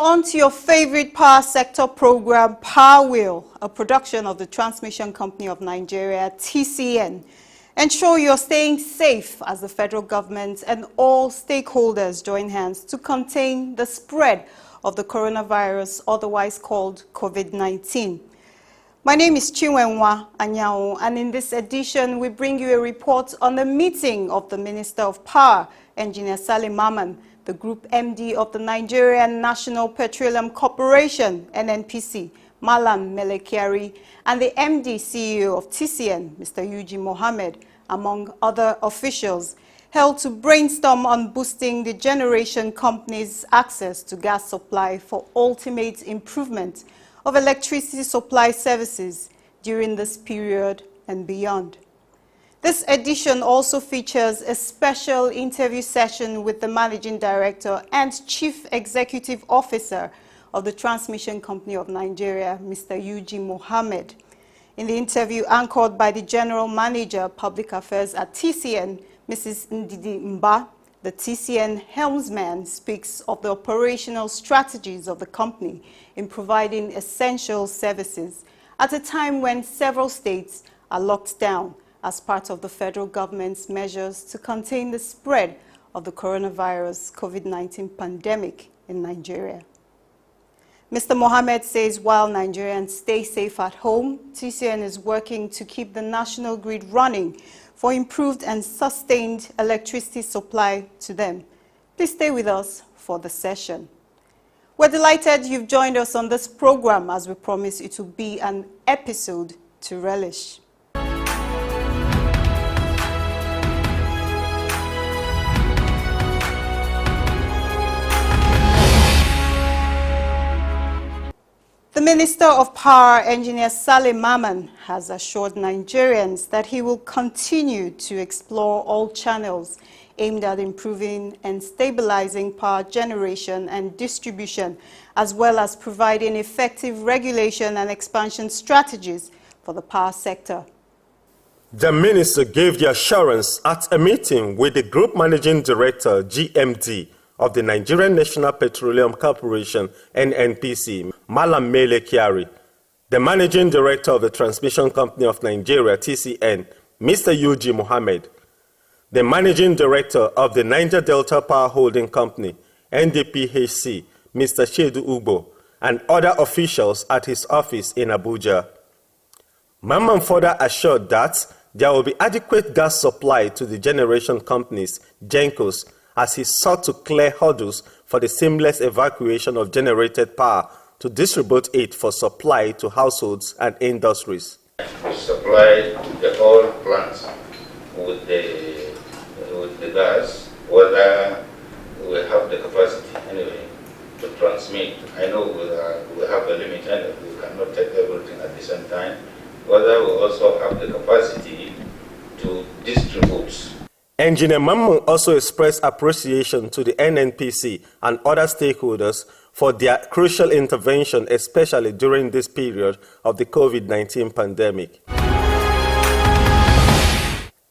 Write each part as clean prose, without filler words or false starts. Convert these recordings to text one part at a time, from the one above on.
Well, on to your favorite power sector program, Power Wheel, a production of the Transmission Company of Nigeria, TCN. Ensure you're staying safe as the federal government and all stakeholders join hands to contain the spread of the coronavirus, otherwise called COVID-19. My name is Chinwenwa Anyao, and in this edition, we bring you a report on the meeting of the Minister of Power, Engineer Salim Maman, the Group MD of the Nigerian National Petroleum Corporation, NNPC, Malam Melekiari, and the MD CEO of TCN, Mr. Yuji Mohammed, among other officials, held to brainstorm on boosting the generation company's access to gas supply for ultimate improvement of electricity supply services during this period and beyond. This edition also features a special interview session with the Managing Director and Chief Executive Officer of the Transmission Company of Nigeria, Mr. Yuji Mohammed. In the interview anchored by the General Manager, Public Affairs at TCN, Mrs. Ndidi Mba, the TCN helmsman speaks of the operational strategies of the company in providing essential services at a time when several states are locked down as part of the federal government's measures to contain the spread of the coronavirus COVID-19 pandemic in Nigeria. Mr. Mohammed says while Nigerians stay safe at home, TCN is working to keep the national grid running for improved and sustained electricity supply to them. Please stay with us for the session. We're delighted you've joined us on this program, as we promise it will be an episode to relish. The Minister of Power, Engineer Salim Maman, has assured Nigerians that he will continue to explore all channels aimed at improving and stabilizing power generation and distribution, as well as providing effective regulation and expansion strategies for the power sector. The minister gave the assurance at a meeting with the Group Managing Director, GMD, of the Nigerian National Petroleum Corporation, NNPC, Malam Melekiari, the Managing Director of the Transmission Company of Nigeria, TCN, Mr. Yuji Mohammed, the Managing Director of the Niger Delta Power Holding Company, NDPHC, Mr. Shedu Ugbo, and other officials at his office in Abuja. Maman further assured that there will be adequate gas supply to the generation companies, GENCOs, as he sought to clear hurdles for the seamless evacuation of generated power to distribute it for supply to households and industries. We supply the whole plants with the gas, whether we have the capacity anyway to transmit. I know we have a limit and we cannot take everything at the same time, whether we also have the capacity to distribute. Engineer Maman also expressed appreciation to the NNPC and other stakeholders for their crucial intervention, especially during this period of the COVID-19 pandemic.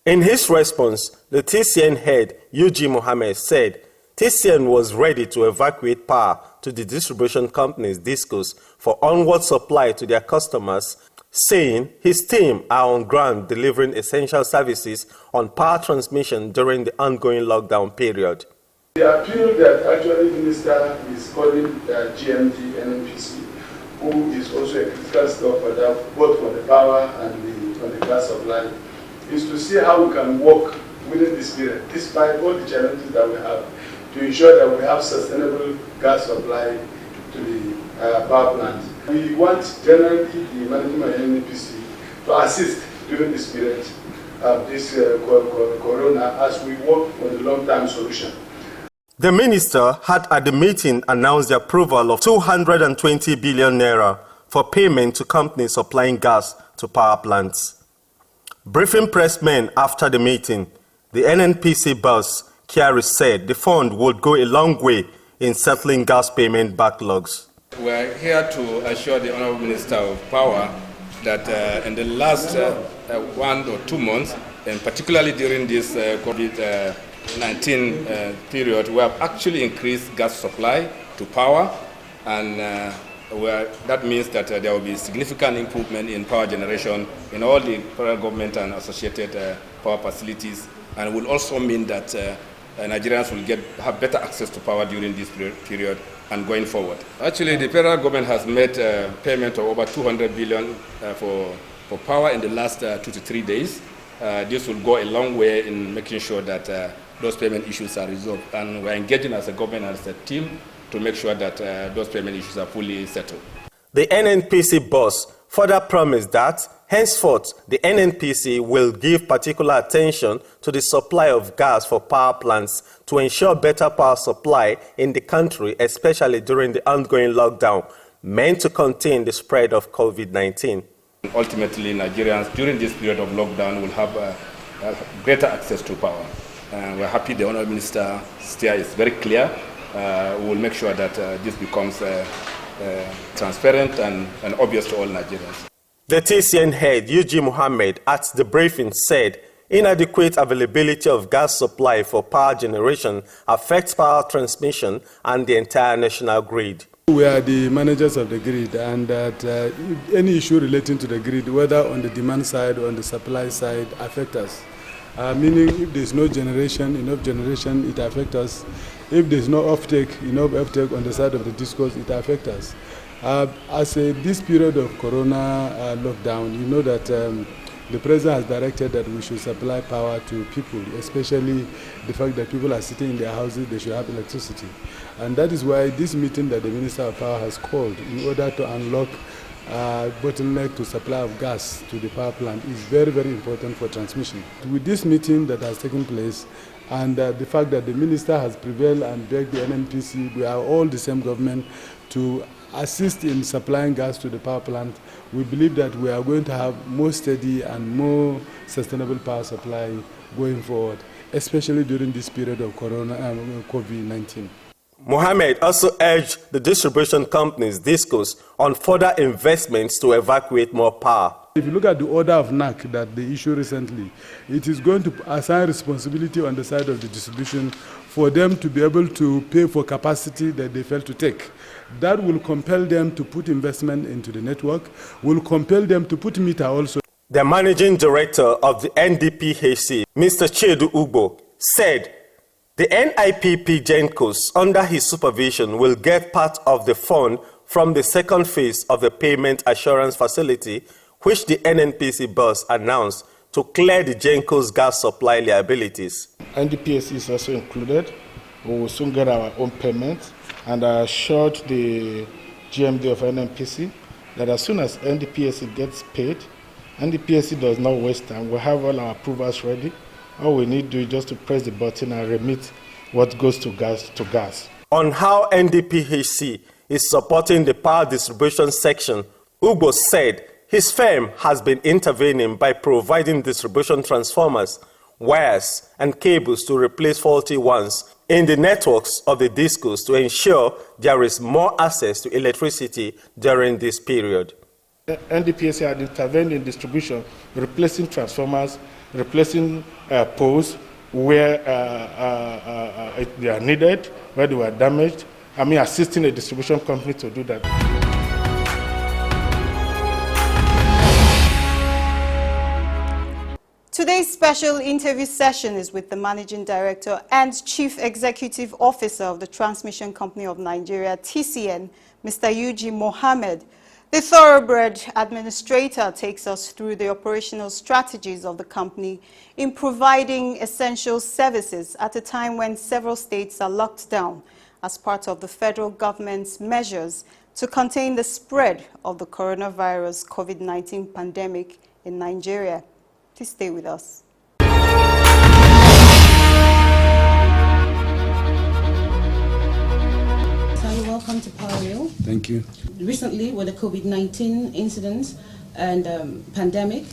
In his response, the TCN head, Yuji Mohammed, said TCN was ready to evacuate power to the distribution companies, DISCOs, for onward supply to their customers, saying his team are on ground delivering essential services on power transmission during the ongoing lockdown period. The appeal that actually the minister is calling GMD NNPC, who is also a critical stakeholder both for the power and for the gas supply, is to see how we can work within this period, despite all the challenges that we have, to ensure that we have sustainable gas supply to the power plant. We want generally the management of NNPC to assist during this period of this corona as we work on the long-term solution. The minister had at the meeting announced the approval of 220 billion naira for payment to companies supplying gas to power plants. Briefing pressmen after the meeting, the NNPC boss, Kiari, said the fund would go a long way in settling gas payment backlogs. We are here to assure the Honourable Minister of Power that in the last 1 or 2 months, and particularly during this COVID-19 period, we have actually increased gas supply to power and that means that there will be significant improvement in power generation in all the federal government and associated power facilities, and will also mean that Nigerians will have better access to power during this period and going forward. Actually, the federal government has made payment of over 200 billion for power in the last 2 to 3 days. This will go a long way in making sure that those payment issues are resolved, and we're engaging as a government, as a team, to make sure that those payment issues are fully settled. The NNPC boss further promised that henceforth the NNPC will give particular attention to the supply of gas for power plants to ensure better power supply in the country, especially during the ongoing lockdown, meant to contain the spread of COVID-19. Ultimately, Nigerians during this period of lockdown will have greater access to power. We're happy the Honourable Minister steer is very clear. We will make sure that this becomes transparent and obvious to all Nigerians. The TCN head, Eugene Mohammed, at the briefing said inadequate availability of gas supply for power generation affects power transmission and the entire national grid. We are the managers of the grid, and that any issue relating to the grid, whether on the demand side or on the supply side, affect us. Meaning if there's no generation, enough generation, it affects us. If there's no enough offtake on the side of the discourse, it affects us. This period of corona lockdown, you know that the president has directed that we should supply power to people, especially the fact that people are sitting in their houses, they should have electricity. And that is why this meeting that the Minister of Power has called in order to unlock bottleneck to supply of gas to the power plant is very, very important for transmission. With this meeting that has taken place and the fact that the Minister has prevailed and begged the NNPC, we are all the same government, to assist in supplying gas to the power plant, we believe that we are going to have more steady and more sustainable power supply going forward, especially during this period of COVID-19. Mohammed also urged the distribution companies discuss on further investments to evacuate more power. If you look at the order of NAC that they issued recently, it is going to assign responsibility on the side of the distribution for them to be able to pay for capacity that they failed to take. That will compel them to put investment into the network, will compel them to put meter also. The managing director of the NDPHC, Mr. Chedu Ugbo, said the NIPP Gencos, under his supervision, will get part of the fund from the second phase of the payment assurance facility, which the NNPC boss announced to clear the Gencos gas supply liabilities. NDPHC is also included. We will soon get our own payments, and I assured the GMD of NNPC that as soon as NDPHC gets paid, NDPHC does not waste time. We have all our approvals ready. All we need to do is just to press the button and remit what goes to gas. On how NDPHC is supporting the power distribution section, Ugbo said his firm has been intervening by providing distribution transformers, wires, and cables to replace faulty ones in the networks of the discos to ensure there is more access to electricity during this period. NDPHC had intervened in distribution, replacing transformers, replacing poles where they are needed, where they were damaged. Assisting a distribution company to do that. Today's special interview session is with the Managing Director and Chief Executive Officer of the Transmission Company of Nigeria, TCN, Mr. Eugene Mohammed. The thoroughbred administrator takes us through the operational strategies of the company in providing essential services at a time when several states are locked down as part of the federal government's measures to contain the spread of the coronavirus COVID-19 pandemic in Nigeria. Please stay with us. Welcome to Power Wheel. Thank you. Recently, with the COVID-19 incident and pandemic,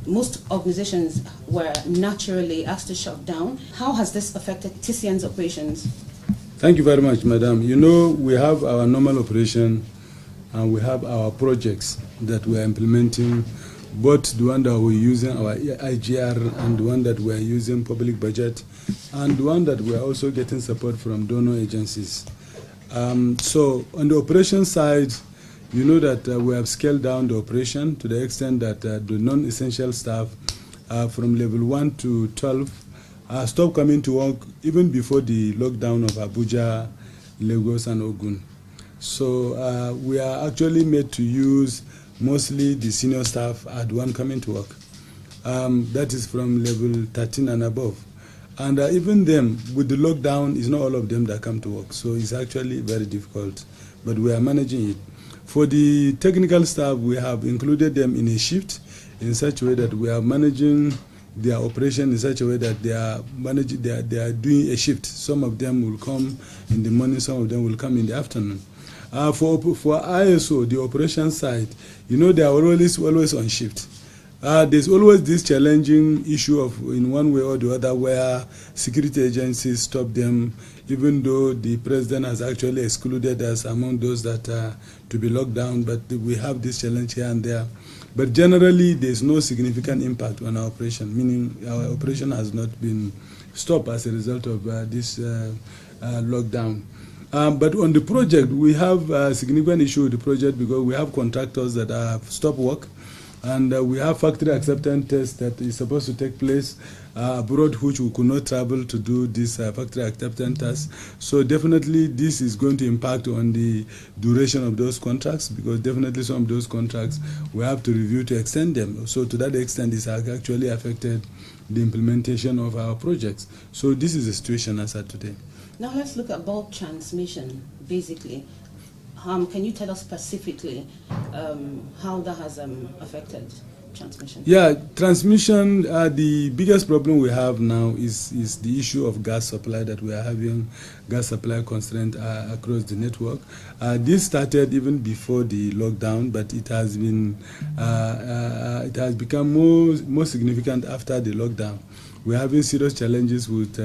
most organizations were naturally asked to shut down. How has this affected TCN's operations? Thank you very much, madam. You know, we have our normal operation and we have our projects that we are implementing, both the one that we're using, our IGR, and the one that we're using, public budget, and the one that we're also getting support from donor agencies. So on the operation side, you know that we have scaled down the operation to the extent that the non-essential staff from level 1 to 12 stopped coming to work even before the lockdown of Abuja, Lagos, and Ogun. So we are actually made to use mostly the senior staff are the one coming to work. That is from level 13 and above. And even them, with the lockdown, it's not all of them that come to work. So it's actually very difficult, but we are managing it. For the technical staff, we have included them in a shift in such a way that we are managing their operation in such a way that they are doing a shift. Some of them will come in the morning, some of them will come in the afternoon. For ISO, the operation side, you know, they are always on shift. There's always this challenging issue of, in one way or the other, where security agencies stop them, even though the president has actually excluded us among those that are to be locked down, but we have this challenge here and there. But generally, there's no significant impact on our operation, meaning our operation has not been stopped as a result of this lockdown. But on the project, we have a significant issue with the project because we have contractors that have stopped work. And we have factory acceptance test that is supposed to take place abroad, which we could not travel to do this factory acceptance test. So definitely this is going to impact on the duration of those contracts, because definitely some of those contracts we have to review to extend them. So to that extent, it's actually affected the implementation of our projects. So this is the situation as at today. Now let's look at bulk transmission, basically. Can you tell us specifically how that has affected transmission? Yeah, transmission, the biggest problem we have now is the issue of gas supply, that we are having gas supply constraint across the network. This started even before the lockdown, but it has become more significant after the lockdown. We're having serious challenges with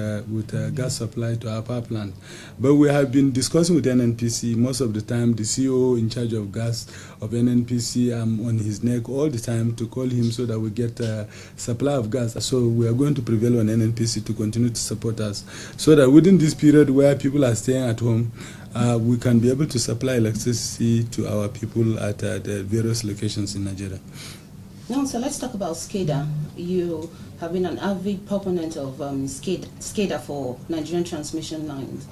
gas supply to our power plant. But we have been discussing with NNPC most of the time. The CEO in charge of gas of NNPC, I'm on his neck all the time to call him so that we get a supply of gas. So we are going to prevail on NNPC to continue to support us, so that within this period where people are staying at home, we can be able to supply electricity to our people at the various locations in Nigeria. Now, so let's talk about SCADA. You have been an avid proponent of SCADA for Nigerian transmission lines.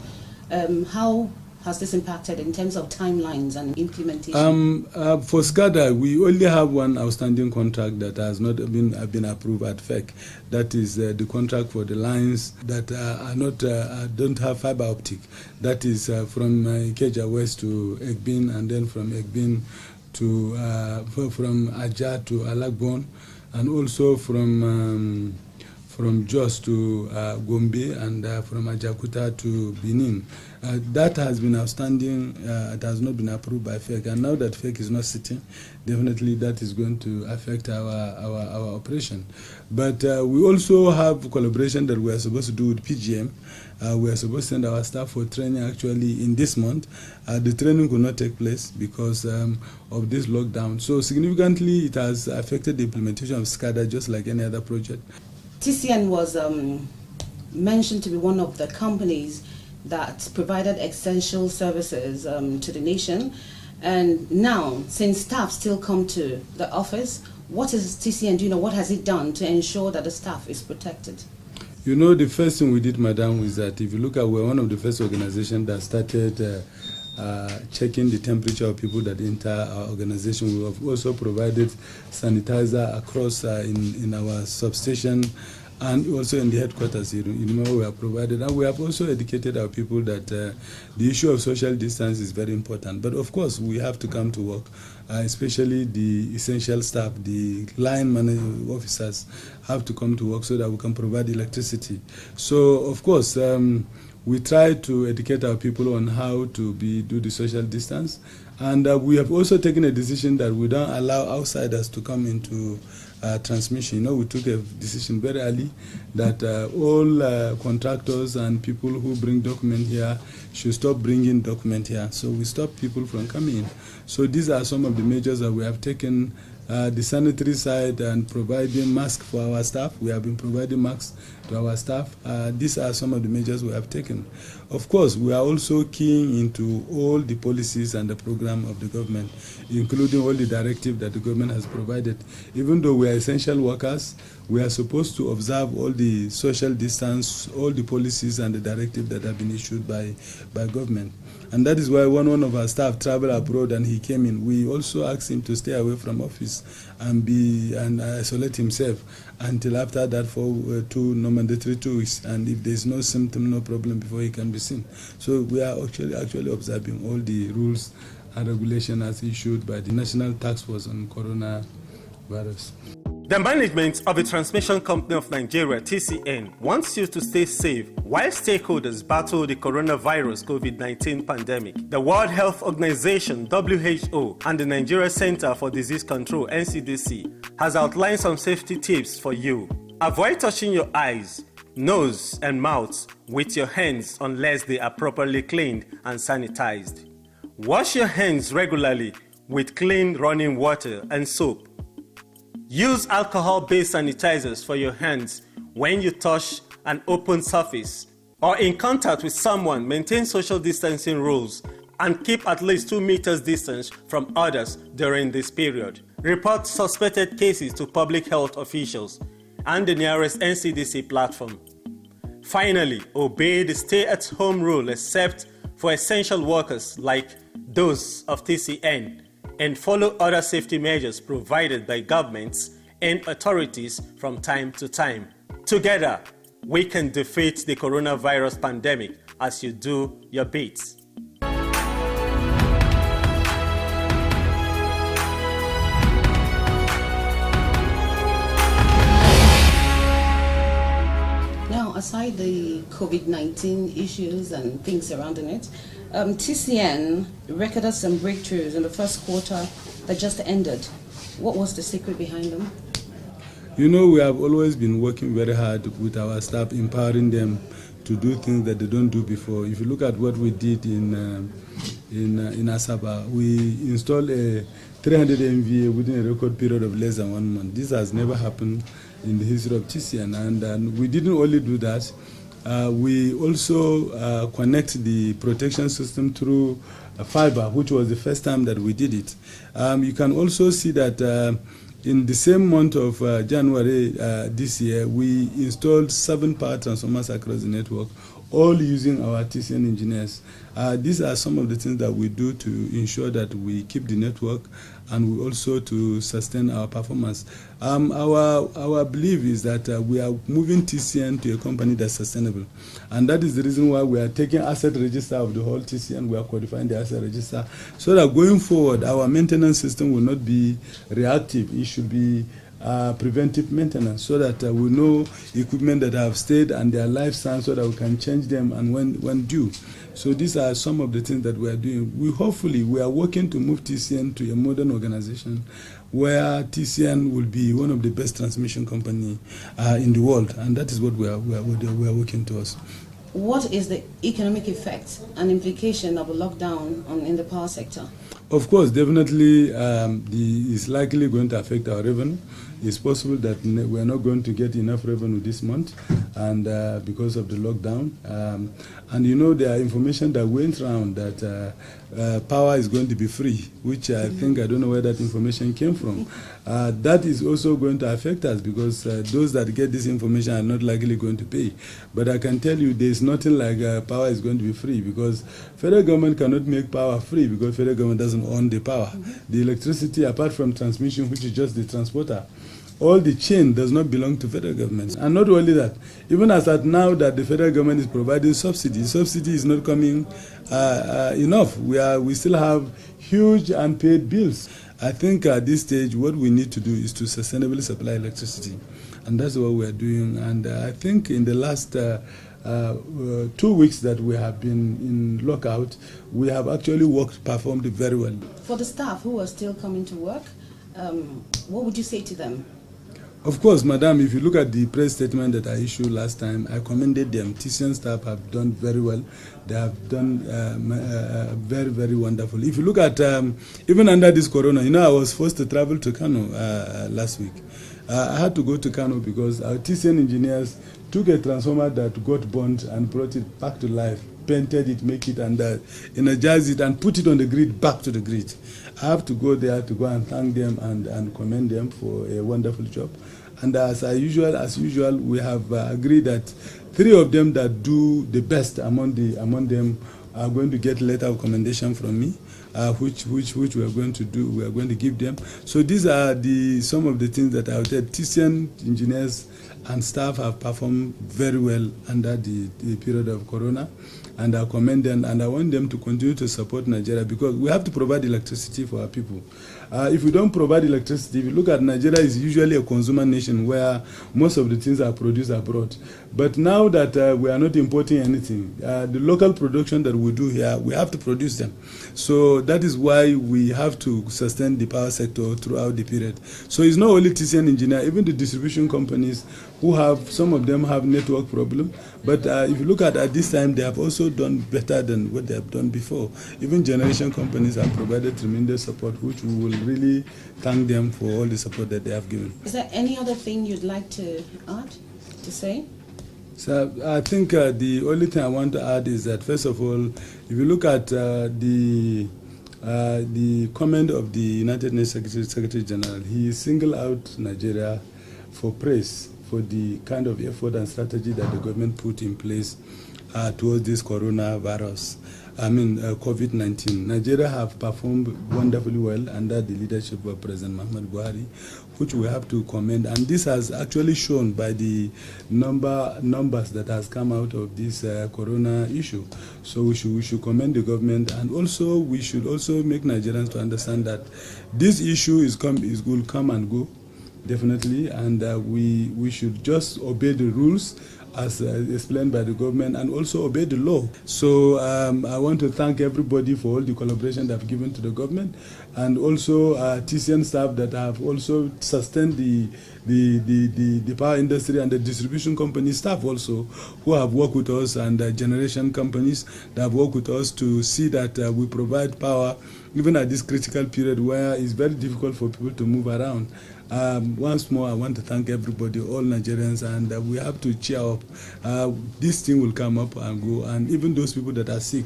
How has this impacted in terms of timelines and implementation? For SCADA, we only have one outstanding contract that has not been approved at FEC. That is the contract for the lines that are not don't have fiber optic. That is from Ikeja West to Egbin, and then from Egbin to from Ajah to Alagbon, and also from Jos to Gombe, and from Ajakuta to Benin. That has been outstanding. It has not been approved by FEC, and now that FEC is not sitting, definitely that is going to affect our operation. But we also have collaboration that we are supposed to do with PGM. We are supposed to send our staff for training actually in this month. The training could not take place because of this lockdown. So significantly, it has affected the implementation of SCADA just like any other project. TCN was mentioned to be one of the companies that provided essential services to the nation. And now, since staff still come to the office, what is TCN doing, or what has it done to ensure that the staff is protected? You know, the first thing we did, madam, is that if you look at, we're one of the first organizations that started checking the temperature of people that enter our organization. We have also provided sanitizer across in our substation and also in the headquarters. You know, we have provided, and we have also educated our people that the issue of social distance is very important. But of course, we have to come to work, especially the essential staff, the line manager officers have to come to work so that we can provide electricity. So of course, we try to educate our people on how to do the social distance. And we have also taken a decision that we don't allow outsiders to come into transmission. You know, we took a decision very early that all contractors and people who bring document here should stop bringing document here. So we stop people from coming in. So these are some of the measures that we have taken the sanitary side and providing masks for our staff. We have been providing masks to our staff. These are some of the measures we have taken. Of course, we are also keying into all the policies and the program of the government, including all the directives that the government has provided. Even though we are essential workers, we are supposed to observe all the social distance, all the policies and the directives that have been issued by government. And that is why when one of our staff traveled abroad and he came in, we also asked him to stay away from office and isolate himself until after that for mandatory 2 weeks. And if there is no symptom, no problem before he can be seen. So we are actually observing all the rules and regulations as issued by the National Task Force on Coronavirus. The management of the Transmission Company of Nigeria, TCN, wants you to stay safe while stakeholders battle the coronavirus COVID-19 pandemic. The World Health Organization, WHO, and the Nigeria Center for Disease Control, NCDC, has outlined some safety tips for you. Avoid touching your eyes, nose, and mouth with your hands unless they are properly cleaned and sanitized. Wash your hands regularly with clean running water and soap. Use alcohol-based sanitizers for your hands when you touch an open surface or in contact with someone. Maintain social distancing rules and keep at least 2 meters distance from others during this period. Report suspected cases to public health officials and the nearest NCDC platform. Finally, obey the stay-at-home rule except for essential workers like those of TCN, and follow other safety measures provided by governments and authorities from time to time. Together, we can defeat the coronavirus pandemic as you do your bit. Now, aside the COVID-19 issues and things surrounding it, TCN recorded some breakthroughs in the first quarter that just ended. What was the secret behind them? You know, we have always been working very hard with our staff, empowering them to do things that they don't do before. If you look at what we did in Asaba, we installed a 300 MVA within a record period of less than 1 month. This has never happened in the history of TCN, and we didn't only do that. We also connect the protection system through fiber, which was the first time that we did it. You can also see that in the same month of January this year, we installed 7 power transformers across the network, all using our TCN engineers. These are some of the things that we do to ensure that we keep the network and we also to sustain our performance. Our belief is that we are moving TCN to a company that's sustainable. And that is the reason why we are taking asset register of the whole TCN. We are codifying the asset register so that going forward, our maintenance system will not be reactive. It should be preventive maintenance, so that we know equipment that have stayed and their lifespan, so that we can change them and when due. So these are some of the things that we are doing. We are working to move TCN to a modern organization where TCN will be one of the best transmission company in the world, and that is what we are working towards. What is the economic effect and implication of a lockdown in the power sector? Of course, definitely it's likely going to affect our revenue. It's possible that we are not going to get enough revenue this month, and because of the lockdown. And you know, there are information that went around that power is going to be free, which I don't know where that information came from. That is also going to affect us, because those that get this information are not likely going to pay. But I can tell you there's nothing like power is going to be free, because federal government cannot make power free, because federal government doesn't own the power. The electricity, apart from transmission, which is just the transporter, all the chain does not belong to federal government. And not only that, even as at now that the federal government is providing subsidy is not coming enough. We still have huge unpaid bills. I think at this stage what we need to do is to sustainably supply electricity. And that's what we are doing. And I think in the last 2 weeks that we have been in lockout, we have actually performed very well. For the staff who are still coming to work, what would you say to them? Of course, madam, if you look at the press statement that I issued last time, I commended them. TCN staff have done very well. They have done very, very wonderful. If you look at, even under this corona, you know, I was forced to travel to Kano last week. I had to go to Kano because our TCN engineers took a transformer that got burnt and brought it back to life, painted it, make it, and energized it, and put it on the grid, back to the grid. I have to go there to go and thank them and commend them for a wonderful job. And as usual, we have agreed that 3 of them that do the best among them are going to get a letter of commendation from me, which we are going to do. We are going to give them. So these are some of the things that I would say TCN engineers and staff have performed very well under the period of Corona, and I commend them, and I want them to continue to support Nigeria because we have to provide electricity for our people. If we don't provide electricity, if you look at Nigeria, is usually a consumer nation where most of the things are produced abroad. But now that we are not importing anything, the local production that we do here, we have to produce them. So that is why we have to sustain the power sector throughout the period. So it's not only TCN engineer, even the distribution companies who have, some of them have network problem. But if you look at this time, they have also done better than what they have done before. Even generation companies have provided tremendous support, which we will really thank them for all the support that they have given. Is there any other thing you'd like to add, to say? So I think the only thing I want to add is that, first of all, if you look at the comment of the United Nations Secretary General, he singled out Nigeria for praise for the kind of effort and strategy that the government put in place towards this coronavirus. COVID-19. Nigeria have performed wonderfully well under the leadership of President Muhammad Buhari, which we have to commend. And this has actually shown by the numbers that has come out of this corona issue. So we should commend the government, and also we should also make Nigerians to understand that this issue will come and go, definitely, and we should just obey the rules as explained by the government, and also obey the law. So I want to thank everybody for all the collaboration they have given to the government, and also TCN staff that have also sustained the power industry, and the distribution company staff also who have worked with us, and generation companies that have worked with us to see that we provide power even at this critical period where it's very difficult for people to move around. Once more, I want to thank everybody, all Nigerians, and we have to cheer up. This thing will come up and go, and even those people that are sick,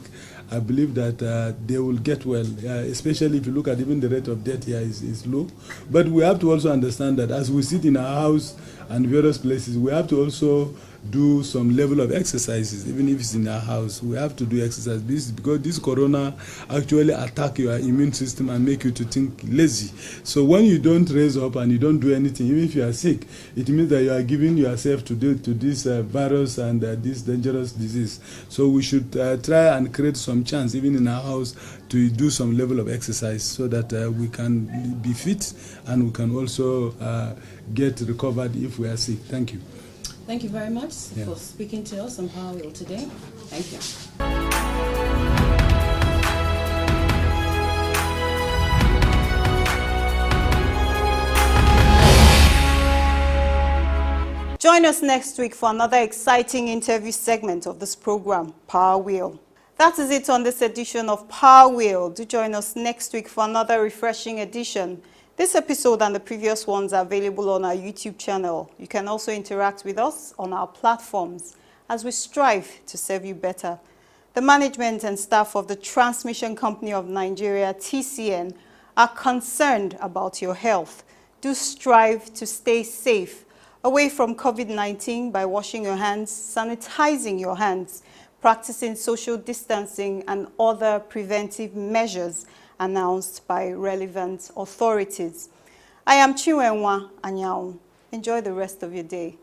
I believe that they will get well, especially if you look at even the rate of death here is low. But we have to also understand that as we sit in our house and various places, we have to also do some level of exercises. Even if it's in our house, we have to do exercise. Because this corona actually attack your immune system and make you to think lazy. So when you don't raise up and you don't do anything, even if you are sick, it means that you are giving yourself to this virus and this dangerous disease. So we should try and create some chance, even in our house, to do some level of exercise so that we can be fit and we can also get recovered if we are sick. Thank you. Thank you very much for speaking to us on Power Wheel today. Thank you. Join us next week for another exciting interview segment of this program, Power Wheel. That is it on this edition of Power Wheel. Do join us next week for another refreshing edition. This episode and the previous ones are available on our YouTube channel. You can also interact with us on our platforms as we strive to serve you better. The management and staff of the Transmission Company of Nigeria, TCN, are concerned about your health. Do strive to stay safe away from COVID-19 by washing your hands, sanitizing your hands, practicing social distancing and other preventive measures announced by relevant authorities. I am Chinwenwa Anyao. Enjoy the rest of your day.